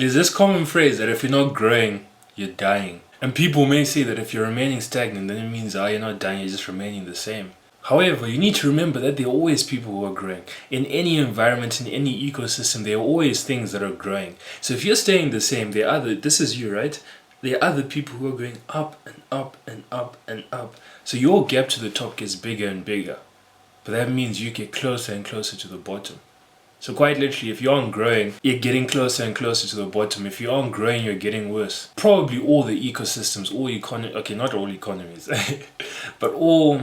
There's this common phrase that if you're not growing, you're dying. And people may say that if you're remaining stagnant, then it means, you're not dying, you're just remaining the same. However, you need to remember that there are always people who are growing. In any environment, in any ecosystem, there are always things that are growing. So if you're staying the same, this is you, right? There are other people who are going up and up and up and up. So your gap to the top gets bigger and bigger. But that means you get closer and closer to the bottom. So quite literally, if you aren't growing, you're getting closer and closer to the bottom. If you aren't growing, you're getting worse. Probably all the ecosystems, not all economies, but all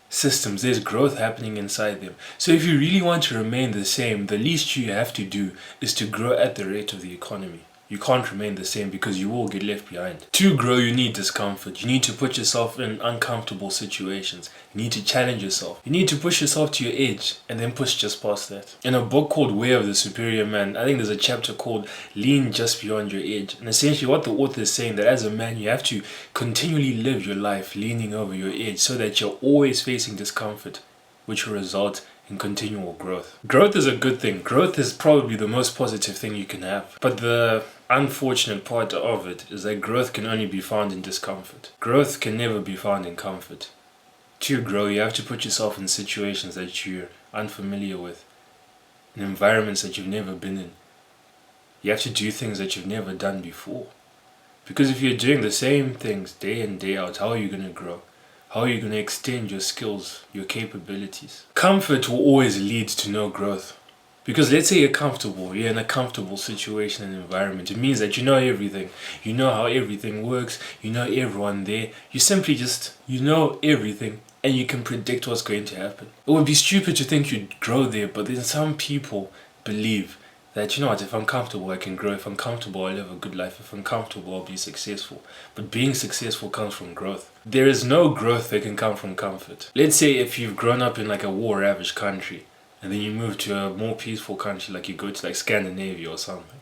systems, there's growth happening inside them. So if you really want to remain the same, the least you have to do is to grow at the rate of the economy. You can't remain the same because you will get left behind. To grow, you need discomfort. You need to put yourself in uncomfortable situations. You need to challenge yourself. You need to push yourself to your edge and then push just past that. In a book called Way of the Superior Man, I think there's a chapter called Lean Just Beyond Your Edge. And essentially what the author is saying, that as a man, you have to continually live your life leaning over your edge so that you're always facing discomfort, which will result in continual growth. Growth is a good thing. Growth is probably the most positive thing you can have. But the unfortunate part of it is that growth can only be found in discomfort. Growth can never be found in comfort. To grow, you have to put yourself in situations that you're unfamiliar with, in environments that you've never been in. You have to do things that you've never done before. Because if you're doing the same things day in, day out, how are you going to grow? How are you going to extend your skills, your capabilities? Comfort will always lead to no growth. Because let's say you're comfortable, you're in a comfortable situation and environment. It means that you know everything. You know how everything works. You know everyone there. You simply you know everything and you can predict what's going to happen. It would be stupid to think you'd grow there, but then some people believe that, if I'm comfortable, I can grow. If I'm comfortable, I'll live a good life. If I'm comfortable, I'll be successful. But being successful comes from growth. There is no growth that can come from comfort. Let's say if you've grown up in like a war-ravaged country, and then you move to a more peaceful country, like you go to like Scandinavia or something.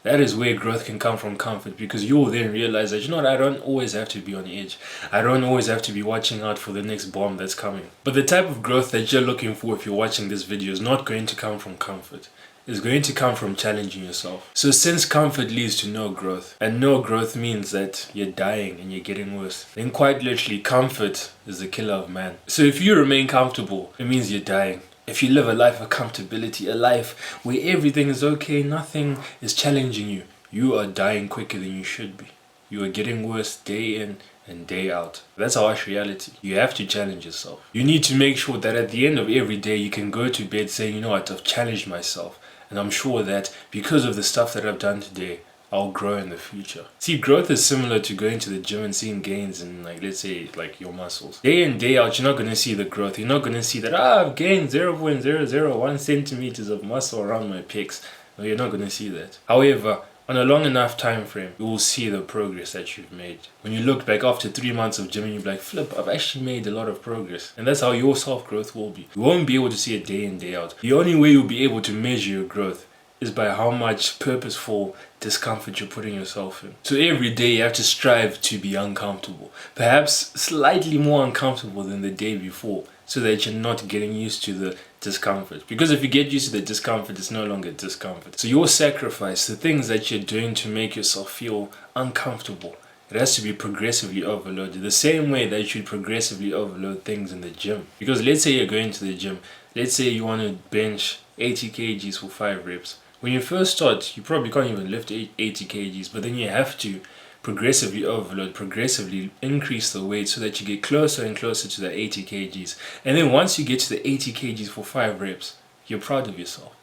That is where growth can come from comfort, because you will then realize that, I don't always have to be on edge. I don't always have to be watching out for the next bomb that's coming. But the type of growth that you're looking for if you're watching this video is not going to come from comfort. It's going to come from challenging yourself. So since comfort leads to no growth, and no growth means that you're dying and you're getting worse, then quite literally comfort is the killer of man. So if you remain comfortable, it means you're dying. If you live a life of comfortability, a life where everything is okay, nothing is challenging you, you are dying quicker than you should be. You are getting worse day in and day out. That's our harsh reality. You have to challenge yourself. You need to make sure that at the end of every day you can go to bed saying, I've challenged myself. And I'm sure that because of the stuff that I've done today, I'll grow in the future. See, growth is similar to going to the gym and seeing gains in, let's say, your muscles. Day in, day out, you're not going to see the growth. You're not going to see that, I've gained 0.001 centimeters of muscle around my pecs. No, you're not going to see that. However, on a long enough time frame, you will see the progress that you've made. When you look back after 3 months of gymming, you'll be like, flip, I've actually made a lot of progress. And that's how your self-growth will be. You won't be able to see it day in, day out. The only way you'll be able to measure your growth is by how much purposeful discomfort you're putting yourself in. So every day you have to strive to be uncomfortable. Perhaps slightly more uncomfortable than the day before, so that you're not getting used to the discomfort. Because if you get used to the discomfort, it's no longer discomfort. So your sacrifice, the things that you're doing to make yourself feel uncomfortable, it has to be progressively overloaded. The same way that you should progressively overload things in the gym. Because let's say you're going to the gym. Let's say you want to bench 80 kgs for 5 reps. When you first start, you probably can't even lift 80 kgs, but then you have to progressively overload, progressively increase the weight so that you get closer and closer to the 80 kgs. And then once you get to the 80 kgs for 5 reps, you're proud of yourself.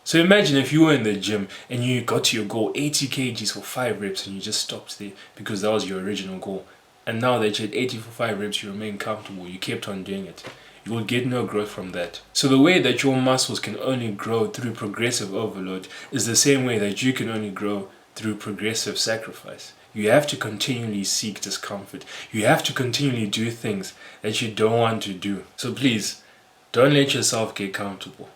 So imagine if you were in the gym and you got to your goal, 80 kgs for 5 reps, and you just stopped there because that was your original goal. And now that you're at 80 for 5 reps, you remain comfortable, you kept on doing it. You will get no growth from that. So the way that your muscles can only grow through progressive overload is the same way that you can only grow through progressive sacrifice. You have to continually seek discomfort. You have to continually do things that you don't want to do. So please, don't let yourself get comfortable.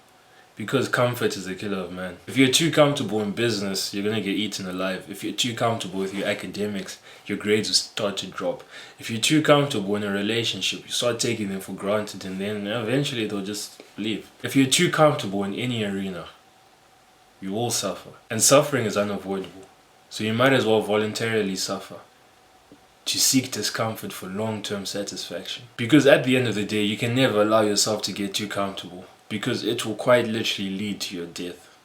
Because comfort is the killer of man. If you're too comfortable in business, you're going to get eaten alive. If you're too comfortable with your academics, your grades will start to drop. If you're too comfortable in a relationship, you start taking them for granted, and then eventually they'll just leave. If you're too comfortable in any arena, You will suffer. And suffering is unavoidable. So you might as well voluntarily suffer to seek discomfort for long-term satisfaction. Because at the end of the day, you can never allow yourself to get too comfortable, because it will quite literally lead to your death.